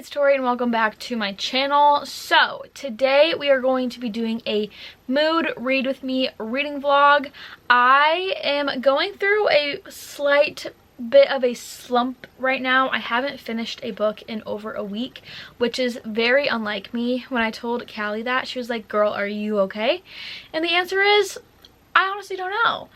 it's Tori and welcome back to my channel. So today we are going to be doing a mood read with me reading vlog. I am going through a slight bit of a slump right now. I haven't finished a book in over a week, which is very unlike me. When I told Callie that, she was like, girl, are you okay? And the answer is, I honestly don't know.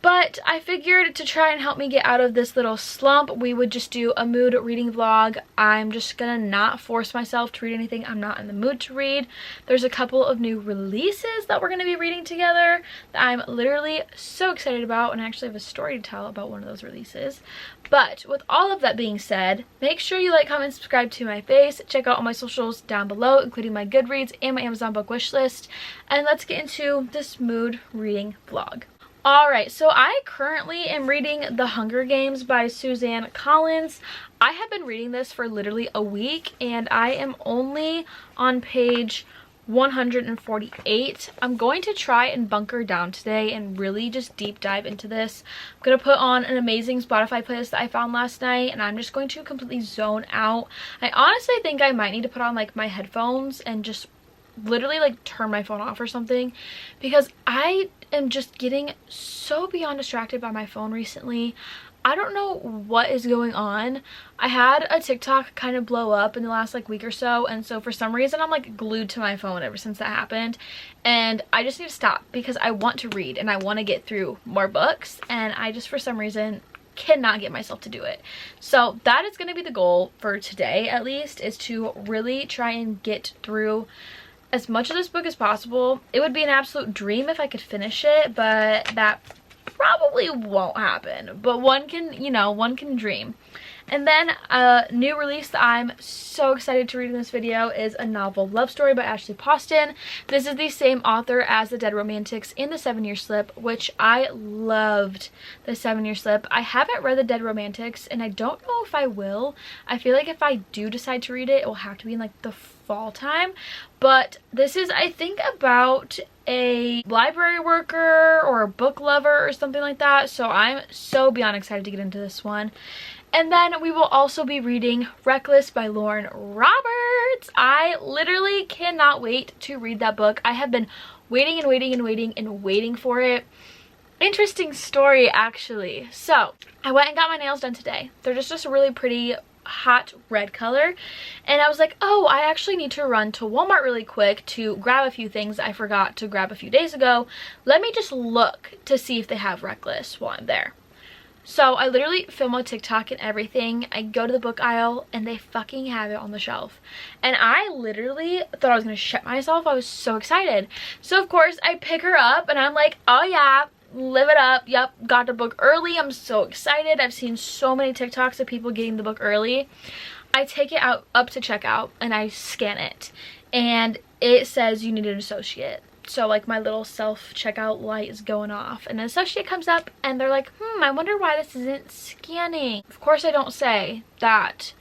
But I figured to try and help me get out of this little slump, we would just do a mood reading vlog. I'm just gonna not force myself to read anything I'm not in the mood to read. There's a couple of new releases that we're gonna be reading together that I'm literally so excited about, and I actually have a story to tell about one of those releases. But with all of that being said, make sure you like, comment, subscribe to my face. Check out all my socials down below, including my Goodreads and my Amazon book wish list. And let's get into this mood reading vlog. Alright, so I currently am reading The Hunger Games by Suzanne Collins. I have been reading this for literally a week and I am only on page 148. I'm going to try and bunker down today and really just deep dive into this. I'm going to put on an amazing Spotify playlist that I found last night and I'm just going to completely zone out. I honestly think I might need to put on like my headphones and just literally like turn my phone off or something, because I am just getting so beyond distracted by my phone recently. I don't know what is going on. I had a TikTok kind of blow up in the last like week or so, and so for some reason I'm like glued to my phone ever since that happened, and I just need to stop because I want to read and I want to get through more books, and I just for some reason cannot get myself to do it. So that is going to be the goal for today, at least, is to really try and get through as much of this book as possible. It would be an absolute dream if I could finish it, but that probably won't happen. But one can, you know, one can dream. And then a new release that I'm so excited to read in this video is a novel love story by Ashley Poston. This is the same author as The Dead Romantics and The 7-Year Slip, which I loved. The 7-Year Slip. I haven't read The Dead Romantics and I don't know if I will. I feel like if I do decide to read it, it will have to be in like the fall time. But this is, I think, about a library worker or a book lover or something like that. So I'm so beyond excited to get into this one. And then we will also be reading Reckless by Lauren Roberts. I literally cannot wait to read that book. I have been waiting and waiting and waiting and waiting for it. Interesting story, actually. So I went and got my nails done today. They're just a really pretty hot red color, and I was like, oh, I actually need to run to Walmart really quick to grab a few things I forgot to grab a few days ago. Let me just look to see if they have Reckless while I'm there. So I literally film a TikTok and everything. I go to the book aisle and they fucking have it on the shelf. And I literally thought I was gonna shit myself. I was so excited. So of course I pick her up and I'm like, oh yeah, live it up. Yep, got the book early. I'm so excited. I've seen so many TikToks of people getting the book early. I take it out up to checkout and I scan it. And it says you need an associate. So like my little self-checkout light is going off and an associate comes up and they're like, I wonder why this isn't scanning. Of course I don't say that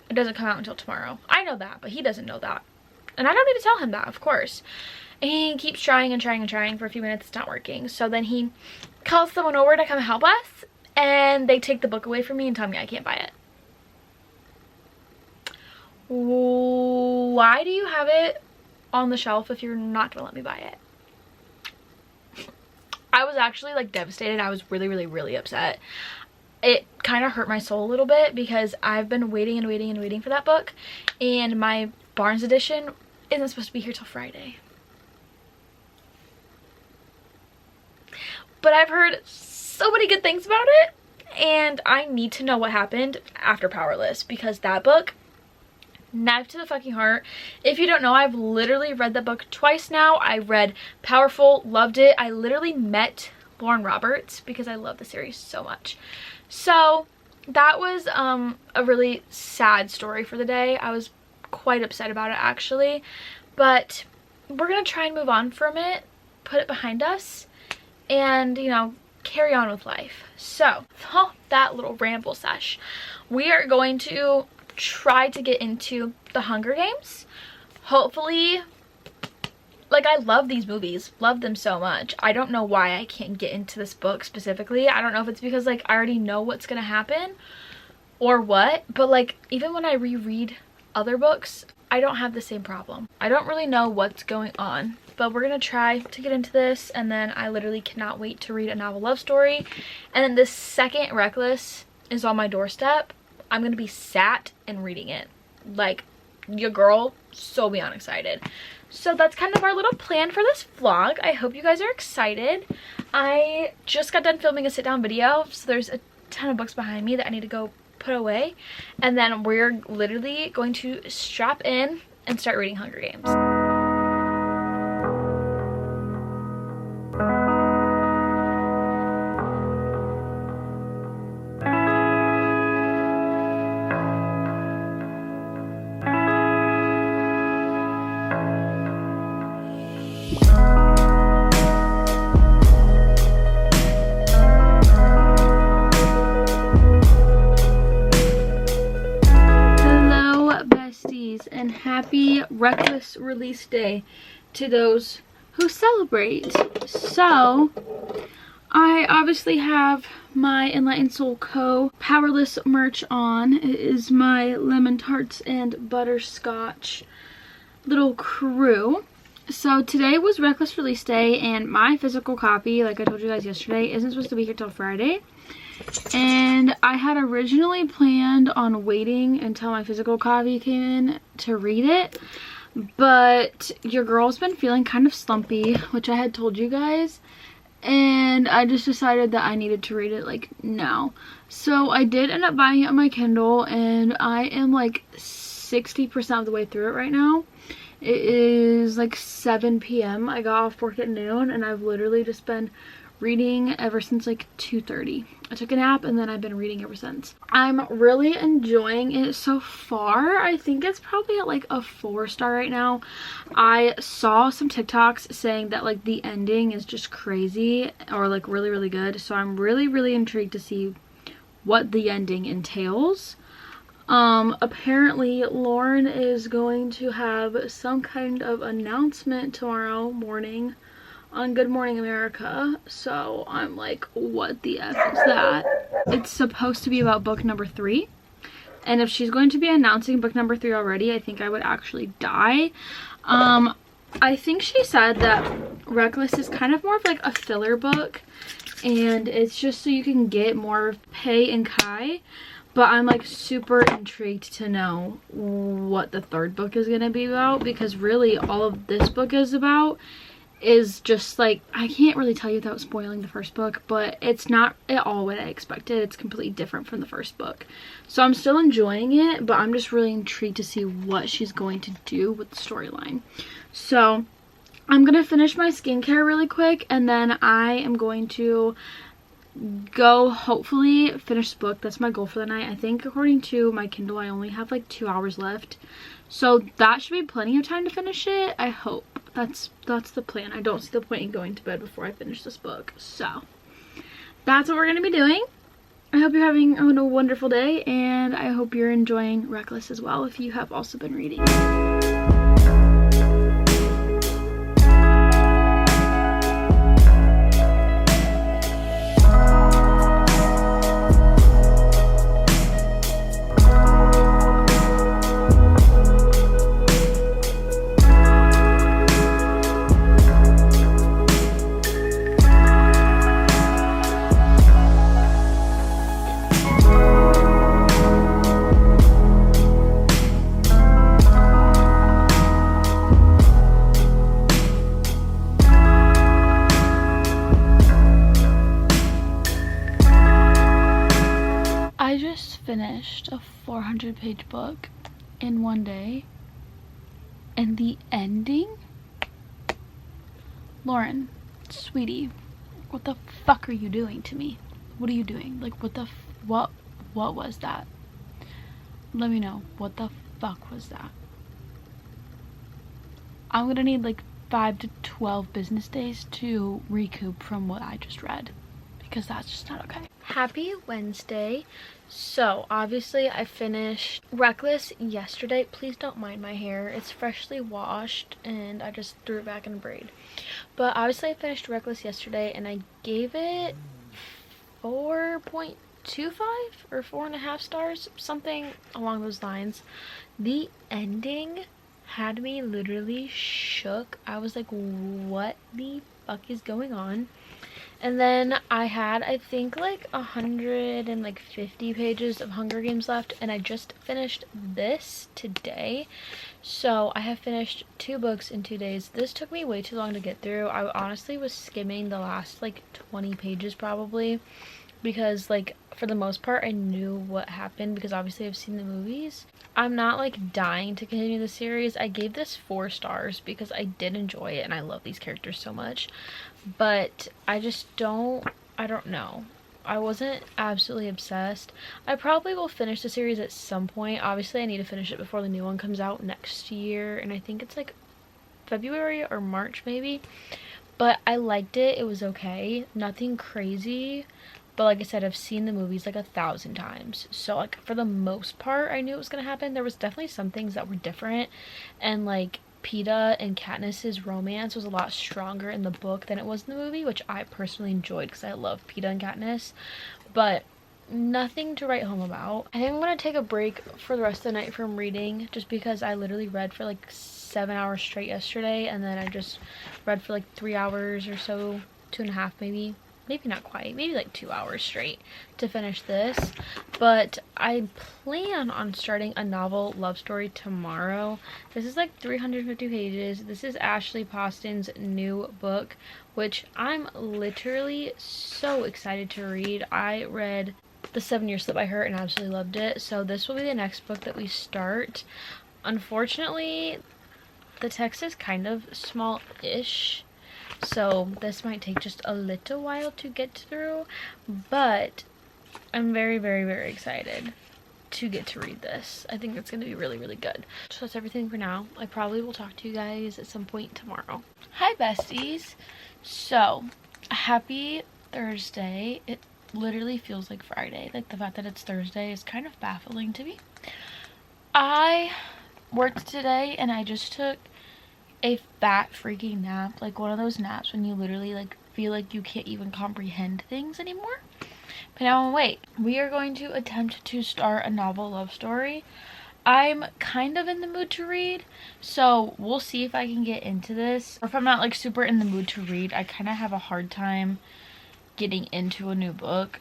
it doesn't come out until tomorrow. I know that, but he doesn't know that. And I don't need to tell him that, of course. And he keeps trying and trying and trying for a few minutes. It's not working. So then he calls someone over to come help us, and they take the book away from me and tell me I can't buy it. Why do you have it on the shelf if you're not gonna let me buy it? I was actually like devastated. I was really upset. It kind of hurt my soul a little bit because I've been waiting and waiting and waiting for that book, and my Barnes edition isn't supposed to be here till Friday. But I've heard so many good things about it, and I need to know what happened after Powerless, because that book, knife to the fucking heart. If you don't know, I've literally read that book twice now. I read Powerful, loved it. I literally met Lauren Roberts because I love the series so much. So that was a really sad story for the day. I was quite upset about it, actually, but we're gonna try and move on from it, put it behind us, and, you know, carry on with life. So that little ramble sesh, we are going to try to get into The Hunger Games. Hopefully, like, I love these movies, love them so much. I don't know why I can't get into this book specifically. I don't know if it's because like I already know what's gonna happen or what, but like even when I reread other books, I don't have the same problem. I don't really know what's going on, but we're gonna try to get into this, and then I literally cannot wait to read a novel love story. And then the second Reckless is on my doorstep, I'm gonna be sat and reading it. Like, your girl, so beyond excited. So that's kind of our little plan for this vlog. I hope you guys are excited. I just got done filming a sit-down video, so there's a ton of books behind me that I need to go put away, and then we're literally going to strap in and start reading Hunger Games. And happy Reckless release day to those who celebrate. So I obviously have my Enlightened Soul Co. Powerless merch on. It is my lemon tarts and butterscotch little crew. So today was Reckless release day, and my physical copy, like I told you guys yesterday, isn't supposed to be here till Friday. And I had originally planned on waiting until my physical copy came in to read it, but your girl's been feeling kind of slumpy, which I had told you guys, and I just decided that I needed to read it like now. So I did end up buying it on my Kindle, and I am like 60% of the way through it right now. It is like 7 p.m. I got off work at noon, and I've literally just been reading ever since like 2:30. I took a nap and then I've been reading ever since. I'm really enjoying it so far. I think it's probably at like a 4-star right now. I saw some TikToks saying that like the ending is just crazy, or like really, really good. So I'm really, really intrigued to see what the ending entails. Apparently Lauren is going to have some kind of announcement tomorrow morning on Good Morning America, so I'm like, what the F is that? It's supposed to be about book number 3, and if she's going to be announcing book number 3 already, I think I would actually die. I think she said that Reckless is kind of more of like a filler book, and it's just so you can get more of Pei and Kai, but I'm like super intrigued to know what the 3rd book is going to be about, because really all of this book is about is just like, I can't really tell you without spoiling the 1st book, but it's not at all what I expected. It's completely different from the 1st book. So I'm still enjoying it, but I'm just really intrigued to see what she's going to do with the storyline. So I'm gonna finish my skincare really quick, and then I am going to go hopefully finish the book. That's my goal for the night. I think according to my Kindle I only have like 2 hours left, so that should be plenty of time to finish it. I hope. That's the plan. I don't see the point in going to bed before I finish this book. So that's what we're going to be doing. I hope you're having a wonderful day, and I hope you're enjoying Reckless as well if you have also been reading. Finished a 400-page book in one day, and the ending, Lauren, sweetie, what the fuck are you doing to me? What are you doing? Like, what was that? Let me know. What the fuck was that? I'm gonna need like 5 to 12 business days to recoup from what I just read, because that's just not okay. Happy Wednesday. So obviously I finished Reckless yesterday. Please don't mind my hair, it's freshly washed and I just threw it back in a braid. But obviously I finished Reckless yesterday, and I gave it 4.2 2.5 or 4.5 stars, something along those lines. The ending had me literally shook. I was like, what the fuck is going on? And then I had, I think, like 150 pages of Hunger Games left, and I just finished this today. So I have finished 2 books in 2 days. This took me way too long to get through. I honestly was skimming the last like 20 pages probably, because like for the most part I knew what happened because obviously I've seen the movies. I'm not like dying to continue the series. I gave this 4 stars because I did enjoy it and I love these characters so much, but I don't know. I wasn't absolutely obsessed. I probably will finish the series at some point. Obviously I need to finish it before the new one comes out next year, and I think it's like February or March maybe. But I liked it. It was okay. Nothing crazy. But like I said, I've seen the movies like 1,000 times. So like for the most part, I knew it was going to happen. There was definitely some things that were different. And like Peeta and Katniss's romance was a lot stronger in the book than it was in the movie, which I personally enjoyed because I love Peeta and Katniss. But nothing to write home about. I think I'm going to take a break for the rest of the night from reading, just because I literally read for like 7 hours straight yesterday, and then I just read for like 3 hours or so, 2.5 maybe. Maybe not quite, maybe like 2 hours straight to finish this. But I plan on starting a novel love story tomorrow. This is like 350 pages. This is Ashley Poston's new book, which I'm literally so excited to read. I read The 7-Year Slip by her and absolutely loved it. So this will be the next book that we start. Unfortunately, the text is kind of small-ish, so this might take just a little while to get through, but I'm very, very, very excited to get to read this. I think it's going to be really, really good. So that's everything for now. I probably will talk to you guys at some point tomorrow. Hi besties. So happy Thursday. It literally feels like Friday. Like the fact that it's Thursday is kind of baffling to me. I worked today and I just took a fat freaking nap, like one of those naps when you literally like feel like you can't even comprehend things anymore. But now wait, we are going to attempt to start a novel love story. I'm kind of in the mood to read, so we'll see if I can get into this. Or if I'm not like super in the mood to read, I kind of have a hard time getting into a new book.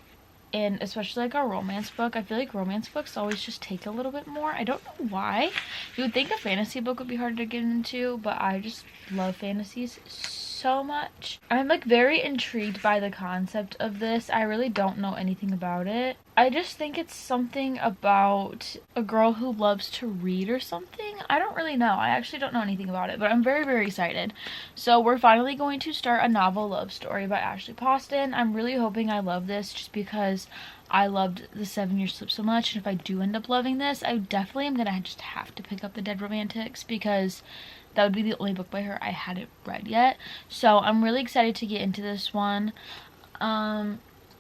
And especially like a romance book, I feel like romance books always just take a little bit more. I don't know why. You would think a fantasy book would be hard to get into, but I just love fantasies so much. I'm like very intrigued by the concept of this. I really don't know anything about it. I just think it's something about a girl who loves to read or something. I don't really know. I actually don't know anything about it, but I'm very, very excited. So we're finally going to start a novel love story by Ashley Poston. I'm really hoping I love this just because I loved The 7-Year Slip so much. And if I do end up loving this, I definitely am going to just have to pick up The Dead Romantics because that would be the only book by her I hadn't read yet. So I'm really excited to get into this one.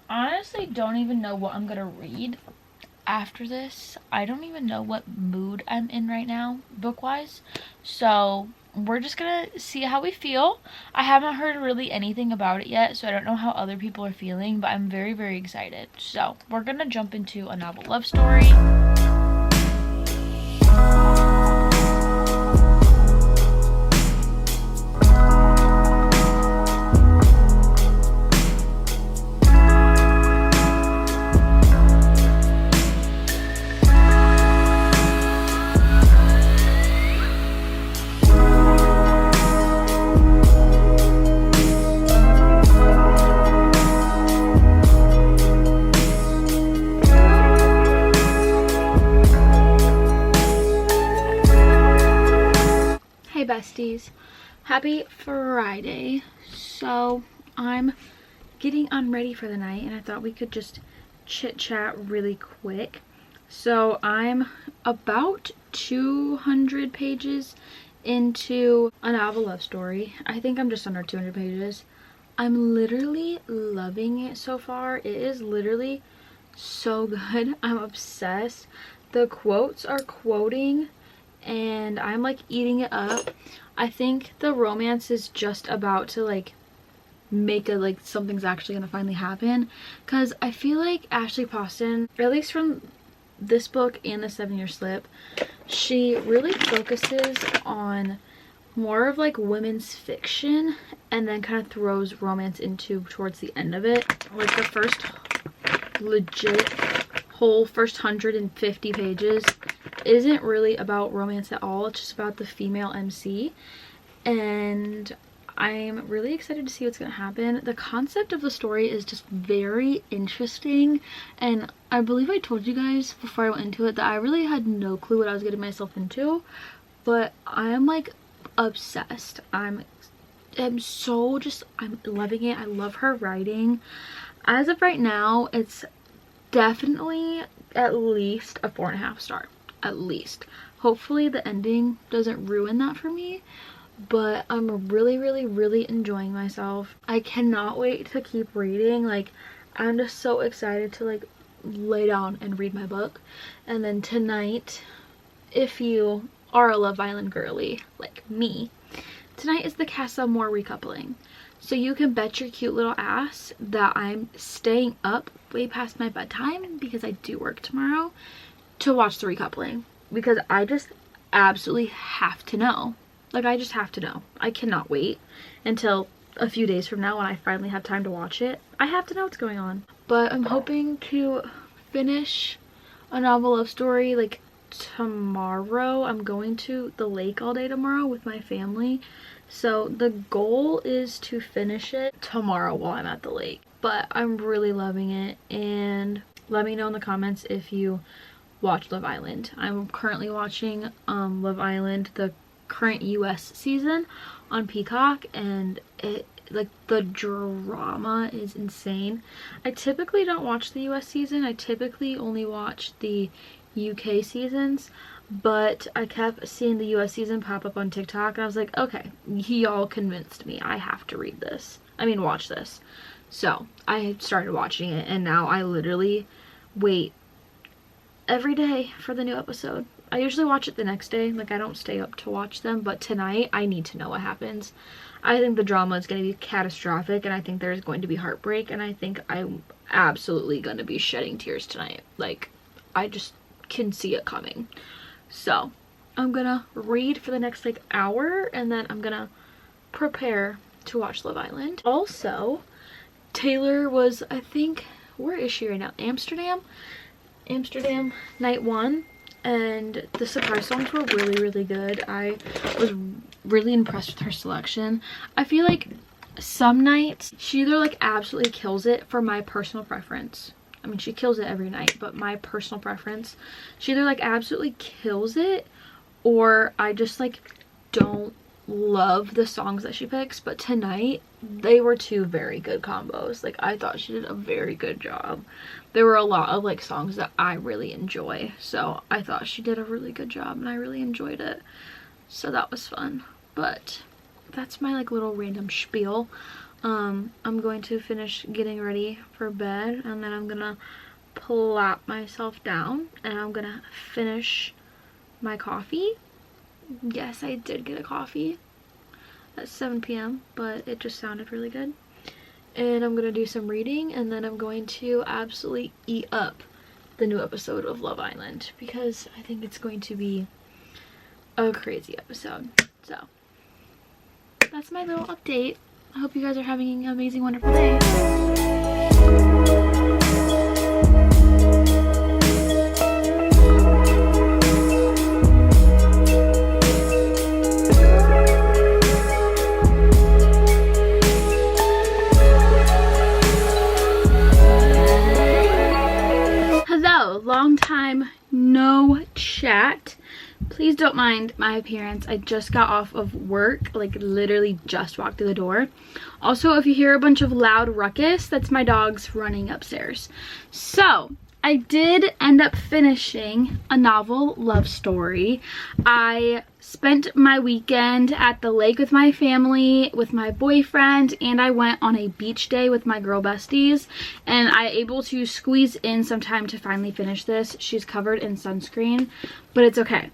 Honestly don't even know what I'm gonna read after this. I don't even know what mood I'm in right now book wise, so we're just gonna see how we feel. I haven't heard really anything about it yet, so I don't know how other people are feeling, but I'm very, very excited. So we're gonna jump into a novel love story. Besties, happy Friday. So I'm getting ready for the night and I thought we could just chit chat really quick. So I'm about 200 pages into a novel love story. I think I'm just under 200 pages. I'm literally loving it so far. It is literally so good. I'm obsessed. The quotes are quoting and I'm like eating it up. I think the romance is just about to like make a like something's actually gonna finally happen, because I feel like Ashley Poston, at least from this book and the 7-Year Slip, she really focuses on more of like women's fiction and then kind of throws romance into towards the end of it. Like the first legit whole first 150 pages isn't really about romance at all. It's just about the female MC, and I'm really excited to see what's going to happen. The concept of the story is just very interesting, and I believe I told you guys before I went into it that I really had no clue what I was getting myself into, but I am like obsessed. I'm loving it. I love her writing. As of right now, it's definitely at least a 4.5 star, at least. Hopefully the ending doesn't ruin that for me, but I'm really enjoying myself. I cannot wait to keep reading. Like, I'm just so excited to like lay down and read my book. And then tonight, if you are a Love Island girly like me, tonight is the Casa Moore recoupling. So you can bet your cute little ass that I'm staying up way past my bedtime, because I do work tomorrow, to watch the recoupling, because I just absolutely have to know. Like, I just have to know. I cannot wait until a few days from now when I finally have time to watch it. I have to know what's going on. But I'm hoping to finish a novel love story like tomorrow. I'm going to the lake all day tomorrow with my family, so the goal is to finish it tomorrow while I'm at the lake. But I'm really loving it, and let me know in the comments if you watch Love Island. I'm currently watching Love Island, the current US season on Peacock, and it, like, the drama is insane. I typically don't watch the US season. I typically only watch the UK seasons, but I kept seeing the US season pop up on TikTok, and I was like, okay, y'all convinced me. I have to watch this. So I started watching it, and now I literally wait every day for the new episode. I usually watch it the next day. Like, I don't stay up to watch them, but tonight I need to know what happens. I think the drama is going to be catastrophic, and I think there's going to be heartbreak, and I think I'm absolutely going to be shedding tears tonight. Like, I just can see it coming. So I'm gonna read for the next like hour, and then I'm gonna prepare to watch Love Island. Also, Taylor was, I think, where is she right now? Amsterdam night 1, and the surprise songs were really good. I was really impressed with her selection. I feel like some nights she either like absolutely kills it, for my personal preference. I mean, she kills it every night, but my personal preference, she either like absolutely kills it, or I just like don't love the songs that she picks. But tonight they were two very good combos. Like, I thought she did a very good job. There were a lot of like songs that I really enjoy, so I thought she did a really good job, and I really enjoyed it, so that was fun. But that's my like little random spiel. I'm going to finish getting ready for bed, and then I'm gonna plop myself down, and I'm gonna finish my coffee. Yes, I did get a coffee at 7 p.m, but it just sounded really good. And I'm gonna do some reading, and then I'm going to absolutely eat up the new episode of Love Island, because I think it's going to be a crazy episode. So that's my little update. I hope you guys are having an amazing, wonderful day. Hello, long time no chat. Please don't mind my appearance. I just got off of work, like literally just walked through the door. Also, if you hear a bunch of loud ruckus, that's my dogs running upstairs. So I did end up finishing a novel love story. I spent my weekend at the lake with my family, with my boyfriend, and I went on a beach day with my girl besties, and I able to squeeze in some time to finally finish this. She's covered in sunscreen, but it's okay.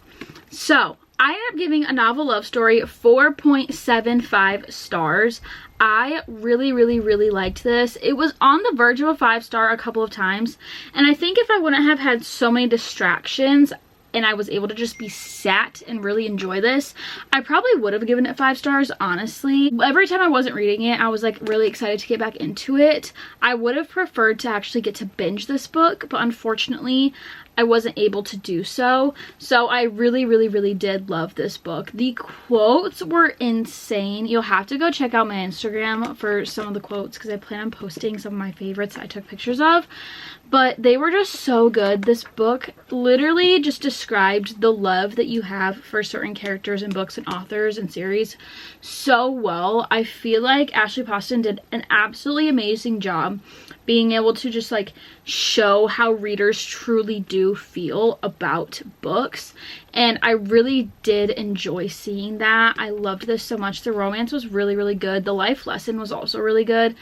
So I ended up giving A Novel Love Story 4.75 stars. I really, really, really liked this. It was on the verge of a 5-star a couple of times, and I think if I wouldn't have had so many distractions and I was able to just be sat and really enjoy this, I probably would have given it 5 stars, honestly. Every time I wasn't reading it, I was like really excited to get back into it. I would have preferred to actually get to binge this book, but unfortunately, I wasn't able to do so. So I really, really, really did love this book. The quotes were insane. You'll have to go check out my Instagram for some of the quotes because I plan on posting some of my favorites I took pictures of. But they were just so good. This book literally just described the love that you have for certain characters and books and authors and series so well. I feel like Ashley Poston did an absolutely amazing job being able to just like show how readers truly do feel about books, and I really did enjoy seeing that. I loved this so much. The romance was really, really good. The life lesson was also really good.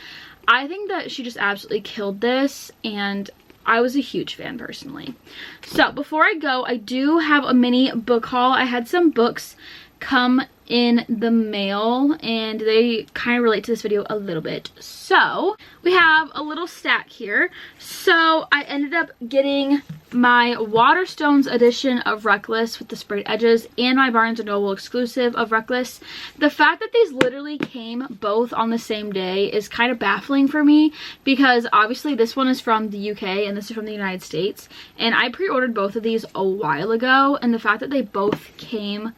I think that she just absolutely killed this, and I was a huge fan personally. So before I go, I do have a mini book haul. I had some books come in the mail and they kind of relate to this video a little bit. So we have a little stack here. So I ended up getting my Waterstones edition of Reckless with the sprayed edges and my Barnes & Noble exclusive of Reckless. The fact that these literally came both on the same day is kind of baffling for me, because obviously this one is from the UK and this is from the United States, and I pre-ordered both of these a while ago, and the fact that they both came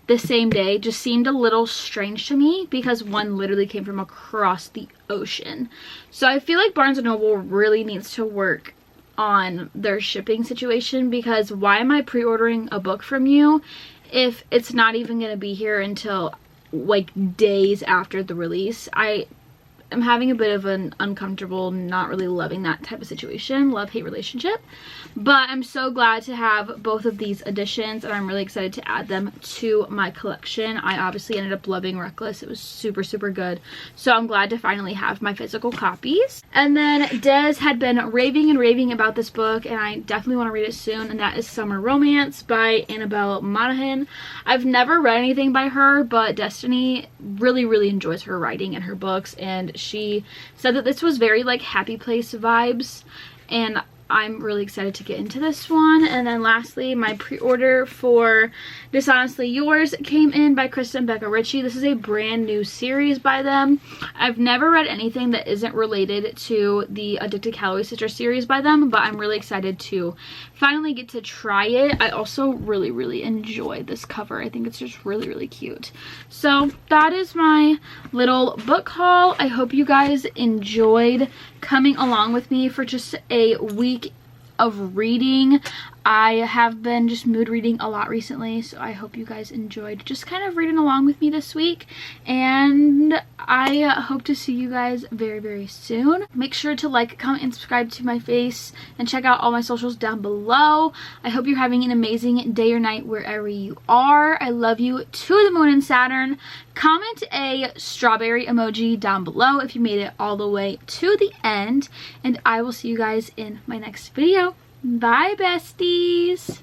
the same day just seemed a little strange to me, because one literally came from across the ocean. So I feel like Barnes & Noble really needs to work on their shipping situation, because why am I pre-ordering a book from you if it's not even going to be here until like days after the release? I'm having a bit of an uncomfortable, not really loving that type of situation, love-hate relationship. But I'm so glad to have both of these editions, and I'm really excited to add them to my collection. I obviously ended up loving Reckless. It was super, super good. So I'm glad to finally have my physical copies. And then Des had been raving and raving about this book, and I definitely want to read it soon, and that is Summer Romance by Annabelle Monaghan. I've never read anything by her, but Destiny really, really enjoys her writing and her books, and she said that this was very like Happy Place vibes, and I'm really excited to get into this one. And then lastly, my pre-order for Dishonestly Yours came in by Krista and Becca Ritchie. This is a brand new series by them. I've never read anything that isn't related to the Addicted Calloway Sister series by them, but I'm really excited to finally get to try it. I also really, really enjoy this cover. I think it's just really, really cute. So that is my little book haul. I hope you guys enjoyed coming along with me for just a week of reading. I have been just mood reading a lot recently, so I hope you guys enjoyed just kind of reading along with me this week, and I hope to see you guys very, very soon. Make sure to like, comment, and subscribe to my face, and check out all my socials down below. I hope you're having an amazing day or night wherever you are. I love you to the moon and Saturn. Comment a strawberry emoji down below if you made it all the way to the end, and I will see you guys in my next video. Bye, besties!